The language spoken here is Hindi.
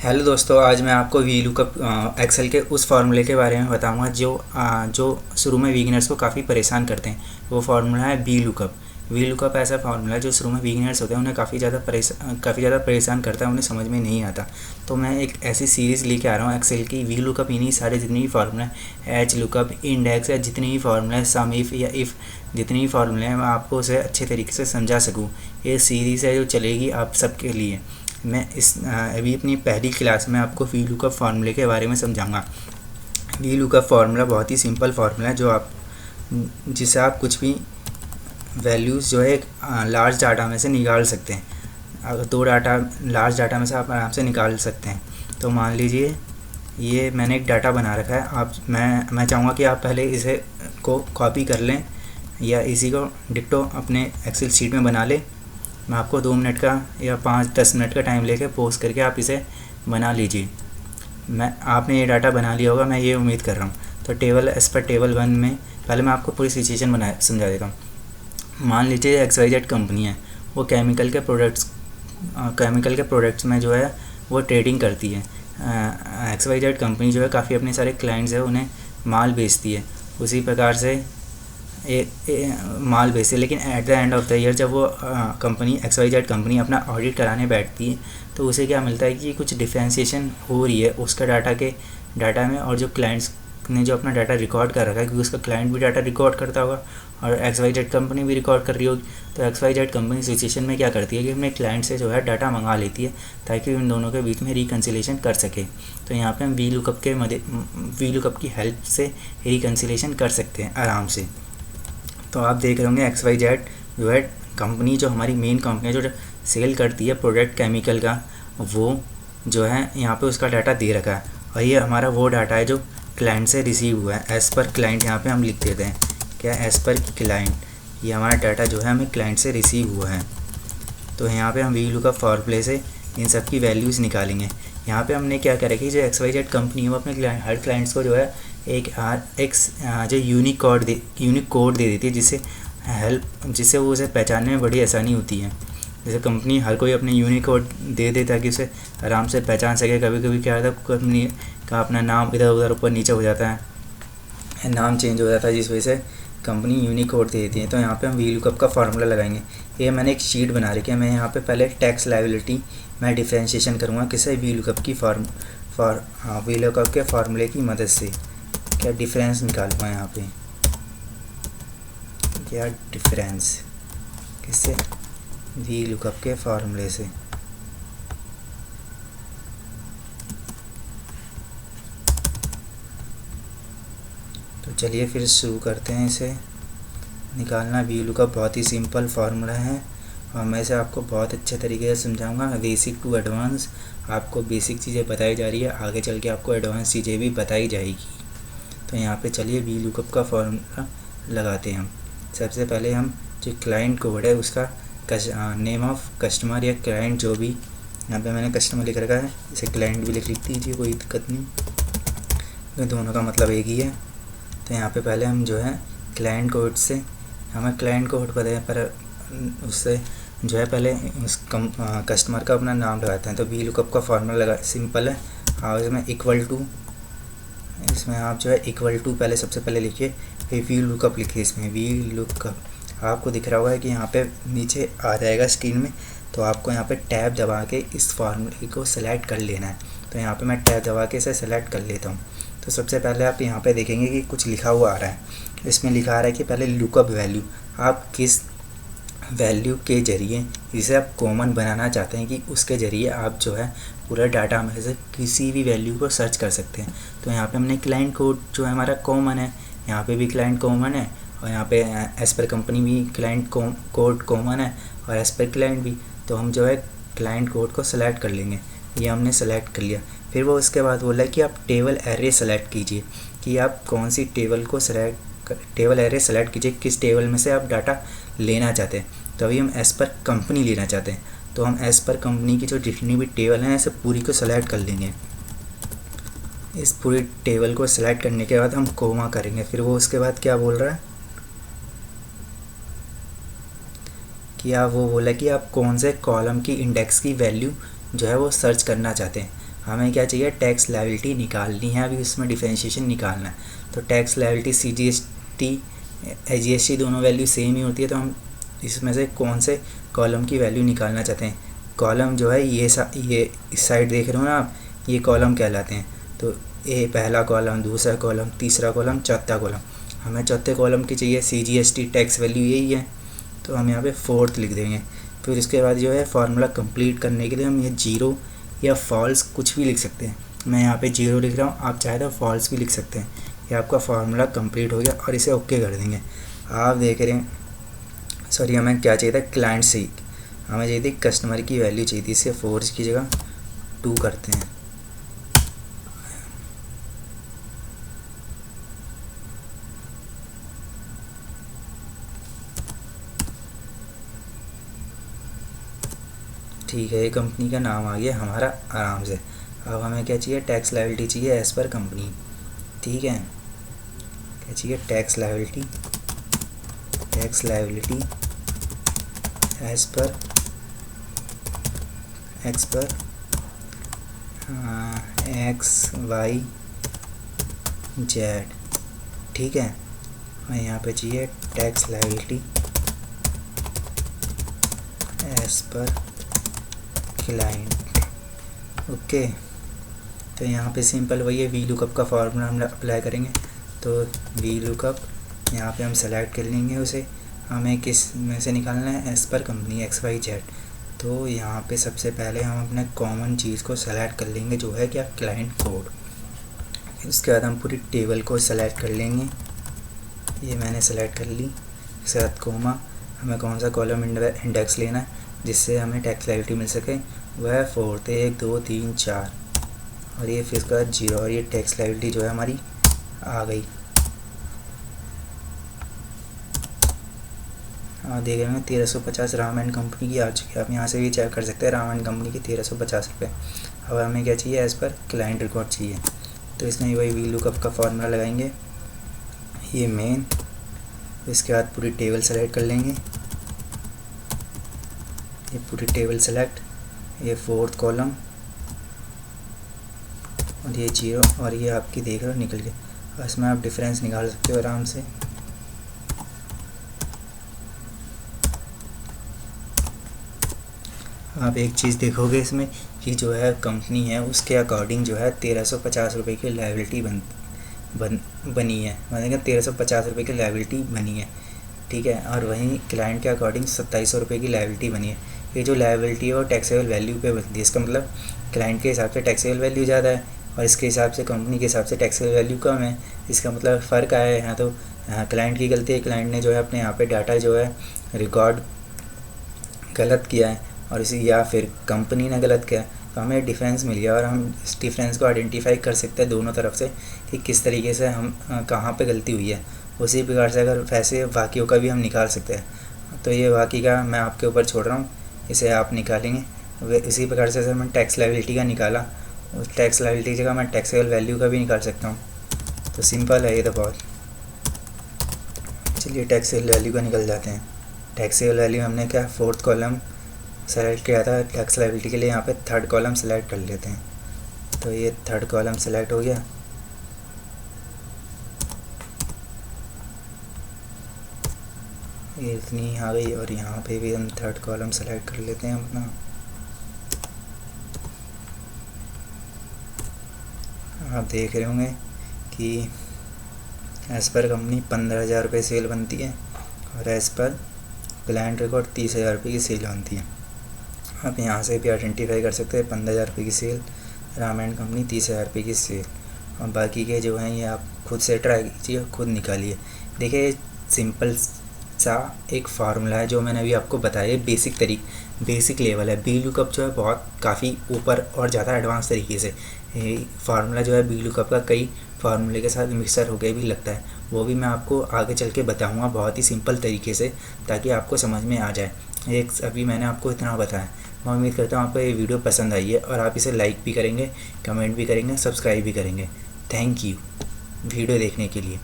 हेलो दोस्तों, आज मैं आपको वी लुकअप एक्सेल के उस फार्मूले के बारे में बताऊंगा जो शुरू में बिगिनर्स को काफ़ी परेशान करते हैं। वो फार्मूला है वी लुकअप। वी लुकअप ऐसा फार्मूला है जो शुरू में बिगिनर्स होते हैं उन्हें काफ़ी ज़्यादा परेशान करता है, उन्हें समझ में नहीं आता। तो मैं एक ऐसी सीरीज़ लेके आ रहा हूँ एक्सेल की, वी लुकअप। इन्हीं सारे जितने भी फार्मूला है, एच लुकअप, इंडेक्स या जितने भी फार्मूला है, सम इफ़ या इफ़, जितने भी फार्मूले हैं मैं आपको उसे अच्छे तरीके से समझा सकूँ। ये सीरीज़ है जो चलेगी आप सबके लिए। मैं अभी अपनी पहली क्लास में आपको वी लुकअप फार्मूले के बारे में समझाऊंगा। वी लुकअप फार्मूला बहुत ही सिंपल फार्मूला है जिसे आप कुछ भी वैल्यूज़ जो है लार्ज डाटा में से निकाल सकते हैं। अगर दो डाटा लार्ज डाटा में से आप आराम से निकाल सकते हैं। तो मान लीजिए ये मैंने एक डाटा बना रखा है। मैं चाहूँगा कि आप पहले इसे को कॉपी कर लें या इसी को डिक्टो अपने एक्सेल शीट में बना लें। मैं आपको 2 मिनट का या 5-10 मिनट का टाइम लेके पोज करके आप इसे बना लीजिए। आपने ये डाटा बना लिया होगा, मैं ये उम्मीद कर रहा हूँ। तो एज़ पर टेबल 1 में पहले मैं आपको पूरी सिचुएशन समझा देता हूँ। मान लीजिए XYZ कंपनी है, वो केमिकल के प्रोडक्ट्स में जो है वो ट्रेडिंग करती है। XYZ कंपनी जो है काफ़ी अपने सारे क्लाइंट्स है उन्हें माल बेचती है। उसी प्रकार से माल बेचे, लेकिन at the end of the year जब वो कंपनी XYZ कंपनी अपना ऑडिट कराने बैठती है तो उसे क्या मिलता है कि कुछ डिफ्रेंशिएशन हो रही है उसका डाटा में, और जो क्लाइंट्स ने जो अपना डाटा रिकॉर्ड कर रखा है, क्योंकि उसका क्लाइंट भी डाटा रिकॉर्ड करता होगा और XYZ कंपनी भी रिकॉर्ड कर रही होगी। तो XYZ कंपनी सिचुएशन में क्या करती है कि अपने क्लाइंट से जो है डाटा मंगा लेती है ताकि उन दोनों के बीच में रिकन्सिलेशन कर सके। तो यहाँ पे हम वी लुकअप की हेल्प से रिकन्सिलेशन कर सकते हैं आराम से। तो आप देख रहे होंगे XYZ जो है कंपनी, जो हमारी मेन कंपनी है जो सेल करती है प्रोडक्ट केमिकल का, वो जो है यहाँ पे उसका डाटा दे रखा है। और ये हमारा वो डाटा है जो क्लाइंट से रिसीव हुआ है। एज़ पर क्लाइंट यहाँ पे हम लिख देते हैं क्या, एज़ पर क्लाइंट। ये हमारा डाटा जो है हमें क्लाइंट से रिसीव हुआ है। तो यहाँ पे हम वी लुकअप फॉर्मूले से इन सब की वैल्यूज़ निकालेंगे। यहाँ पे हमने क्या करा कि जो XYZ कंपनी है वो अपने हर क्लाइंट्स को जो है एक जो यूनिक कोड दे देती है, जिससे वो उसे पहचानने में बड़ी आसानी होती है। जैसे कंपनी हर कोई अपने यूनिक कोड दे दे ताकि उसे आराम से पहचान सके। कभी कभी क्या होता है, कंपनी का अपना नाम इधर उधर ऊपर नीचे हो जाता है, नाम चेंज हो जाता है, जिस वजह से कंपनी यूनिक कोड दे देती है। तो यहाँ पे हम वी लुकअप का फार्मूला लगाएंगे। ये मैंने एक शीट बना रखी है। मैं यहाँ पे पहले टैक्स लायबिलिटी मैं डिफ्रेंशिएशन करूँगा किससे, वी लुकअप के फार्मूले की मदद से। क्या डिफरेंस निकालूँगा यहाँ पे, क्या डिफरेंस किससे, वी लुकअप के फार्मूले से। तो चलिए फिर शुरू करते हैं इसे निकालना। वी लुकअप बहुत ही सिंपल फार्मूला है और मैं इसे आपको बहुत अच्छे तरीके से समझाऊंगा। बेसिक टू एडवांस आपको बेसिक चीज़ें बताई जा रही है, आगे चल के आपको एडवांस चीज़ें भी बताई जाएगी। तो यहाँ पे चलिए वी लुकअप का फार्मूला लगाते हैं हम। सबसे पहले हम जो क्लाइंट कोड है उसका नेम ऑफ कस्टमर या क्लाइंट, जो भी यहाँ पे मैंने कस्टमर लिख रखा है, इसे क्लाइंट भी लिख दीजिए, कोई दिक्कत नहीं, तो दोनों का मतलब एक ही है। तो यहाँ पे पहले हम जो है क्लाइंट कोड से, हमें क्लाइंट कोड पता है पर उससे जो है पहले उस कस्टमर का अपना नाम लगाते हैं। तो वी लुकअप का फार्मूला लगा सिंपल है। और इसमें आप जो है इक्वल टू पहले सबसे पहले लिखिए, फिर वी लुकअप लिखिए। इसमें वी लुकअप आपको दिख रहा होगा कि यहाँ पे नीचे आ जाएगा स्क्रीन में। तो आपको यहाँ पे टैब दबा के इस फार्मूले को सेलेक्ट कर लेना है। तो यहाँ पे मैं टैब दबा के इसे सेलेक्ट कर लेता हूँ। तो सबसे पहले आप यहाँ पे देखेंगे कि कुछ लिखा हुआ आ रहा है। इसमें लिखा आ रहा है कि पहले लुकअप वैल्यू, आप किस वैल्यू के ज़रिए जिसे आप कॉमन बनाना चाहते हैं कि उसके ज़रिए आप जो है पूरा डाटा में से किसी भी वैल्यू को सर्च कर सकते हैं। तो यहाँ पे हमने क्लाइंट कोड जो है हमारा कॉमन है, यहाँ पे भी क्लाइंट कॉमन है, और यहाँ पे एज पर कंपनी भी क्लाइंट कोड कॉमन है, और एज पर क्लाइंट भी। तो हम जो है क्लाइंट कोड को सेलेक्ट कर लेंगे। ये हमने सेलेक्ट कर लिया। फिर वो उसके बाद बोला कि आप टेबल एरे सेलेक्ट कीजिए कि आप कौन सी टेबल एरे सेलेक्ट कीजिए, किस टेबल में से आप डाटा लेना चाहते हैं। तो अभी हम एज पर कंपनी लेना चाहते हैं, तो हम एज पर कंपनी की जो जितनी भी टेबल हैं ऐसे पूरी को सेलेक्ट कर लेंगे। इस पूरी टेबल को सेलेक्ट करने के बाद हम कोमा करेंगे। फिर वो उसके बाद क्या बोल रहा है कि वो बोला कि आप कौन से कॉलम की इंडेक्स की वैल्यू जो है वो सर्च करना चाहते हैं। हमें क्या चाहिए, टैक्स लायबिलिटी निकालनी है, अभी उसमें डिफरेंशिएशन निकालना है। तो टैक्स लायबिलिटी CGST GST दोनों वैल्यू सेम ही होती है, तो हम इसमें से कौन से कॉलम की वैल्यू निकालना चाहते हैं। कॉलम जो है ये इस साइड देख रहे हो ना आप, ये कॉलम कहलाते हैं। तो ये पहला कॉलम, दूसरा कॉलम, तीसरा कॉलम, चौथा कॉलम। हमें चौथे कॉलम की चाहिए CGST टैक्स वैल्यू यही है, तो हम यहाँ पे 4th लिख देंगे। फिर इसके बाद जो है फार्मूला कंप्लीट करने के लिए हम ये 0 या फॉल्स कुछ भी लिख सकते हैं। मैं यहाँ पे 0 लिख रहा हूँ, आप चाहे तो फॉल्स भी लिख सकते हैं। ये आपका फार्मूला कंप्लीट हो गया और इसे ओके कर देंगे। आप देख रहे हैं, सॉरी हमें क्या चाहिए था, क्लाइंट से हमें चाहिए थी कस्टमर की वैल्यू चाहिए थी, इसे 4 की जगह 2 करते हैं। ठीक है, ये कंपनी का नाम आ गया हमारा आराम से। अब हमें क्या चाहिए, टैक्स लायबिलिटी चाहिए एज़ पर कंपनी। ठीक है, क्या चाहिए, tax liability as per XYZ। ठीक है, हमें यहाँ पे चाहिए tax liability as per client. Okay, तो यहाँ पे सिंपल वही है, वी लुकअप का फॉर्मूला हम अप्लाई करेंगे। तो वी लुकअप यहाँ पे हम सेलेक्ट कर लेंगे उसे, हमें किस में से निकालना है, एज़ पर कंपनी XYZ। तो यहाँ पे सबसे पहले हम अपने कॉमन चीज़ को सेलेक्ट कर लेंगे, जो है क्या, क्लाइंट कोड। उसके बाद हम पूरी टेबल को सेलेक्ट कर लेंगे, ये मैंने सेलेक्ट कर ली। इसके बाद कोमा, हमें कौन सा कॉलम इंडेक्स लेना है जिससे हमें टैक्स लायबिलिटी मिल सके, वह है 4th, 1 2 3 4, और ये फिर उसके बाद 0, और ये टैक्स लायबिलिटी जो है हमारी आ गई। हाँ, देख रहे हैं 1350 राम एंड कंपनी की आ चुकी है। आप यहाँ से भी चेक कर सकते हैं, राम एंड कंपनी की 1350 रुपये। अब हमें क्या चाहिए, एज़ पर क्लाइंट रिकॉर्ड चाहिए। तो इसमें वही वी लुकअप का फॉर्मूला लगाएंगे, ये मेन। इसके बाद पूरी टेबल सेलेक्ट कर लेंगे, ये पूरी टेबल सेलेक्ट, ये 4th कॉलम, और ये 0, और ये आपकी देख रहे हो निकल गया। और इसमें आप डिफरेंस निकाल सकते हो आराम से। आप एक चीज़ देखोगे इसमें कि जो है कंपनी है उसके अकॉर्डिंग जो है 1350 रुपये की लायबिलिटी बनी है, मतलब 1350 रुपये की लायबिलिटी बनी है। ठीक है, और वहीं क्लाइंट के अकॉर्डिंग 2700 रुपये की लायबिलिटी बनी है। ये जो लायबिलिटी है वो टैक्सेबल वैल्यू पे बनती है, इसका मतलब क्लाइंट के हिसाब से टैक्सेबल वैल्यू ज़्यादा है और इसके हिसाब से कंपनी के हिसाब से टैक्सेबल वैल्यू कम है। इसका मतलब फ़र्क आया है यहाँ। तो क्लाइंट की गलती है, क्लाइंट ने जो है अपने यहाँ पे डाटा जो है रिकॉर्ड गलत किया है, और इसी या फिर कंपनी ने गलत किया। तो हमें डिफरेंस मिल गया और हम इस डिफरेंस को आइडेंटिफाई कर सकते हैं दोनों तरफ से कि किस तरीके से हम कहाँ पे गलती हुई है। उसी प्रकार से अगर वैसे वाक्यों का भी हम निकाल सकते हैं। तो ये वाक्य का मैं आपके ऊपर छोड़ रहा हूँ, इसे आप निकालेंगे। इसी प्रकार से हमने टैक्स लायबिलिटी का निकाला, उस टैक्स लायबिलिटी जगह मैं टैक्सेबल वैल्यू का भी निकाल सकता हूँ। तो सिंपल है ये तो बहुत। चलिए टैक्सेबल वैल्यू का निकल जाते हैं। टैक्सेबल वैल्यू हमने क्या 4th कॉलम सेलेक्ट किया था टैक्स लायबिलिटी के लिए, यहाँ पे 3rd कॉलम सेलेक्ट कर लेते हैं। तो ये 3rd कॉलम सेलेक्ट हो गया। ये इतनी आ गई, और यहाँ पे भी हम 3rd कॉलम सेलेक्ट कर लेते हैं अपना। आप देख रहे होंगे कि एज़ पर कंपनी 15,000 रुपये सेल बनती है और एज़ पर क्लाइंट रिकॉर्ड 30,000 रुपये की सेल बनती है। आप यहाँ से भी आइडेंटिफाई कर सकते हैं 15,000 रुपये की सेल, राम एंड कंपनी 30,000 रुपये की सेल, और बाकी के जो हैं ये आप खुद से ट्राई कीजिए, खुद निकालिए। देखिए सिंपल सा एक फार्मूला है जो मैंने अभी आपको बताया, बेसिक लेवल है। बी लुकअप जो है बहुत काफ़ी ऊपर और ज़्यादा एडवांस तरीके से फार्मूला जो है बी लुकअप का कई फार्मूले के साथ मिक्सर होकर भी लगता है, वो भी मैं आपको आगे चल के बताऊँगा बहुत ही सिंपल तरीके से, ताकि आपको समझ में आ जाए। अभी मैंने आपको इतना बताया। मैं उम्मीद करता हूँ आपको ये वीडियो पसंद आई है और आप इसे लाइक भी करेंगे, कमेंट भी करेंगे, सब्सक्राइब भी करेंगे। थैंक यू वीडियो देखने के लिए।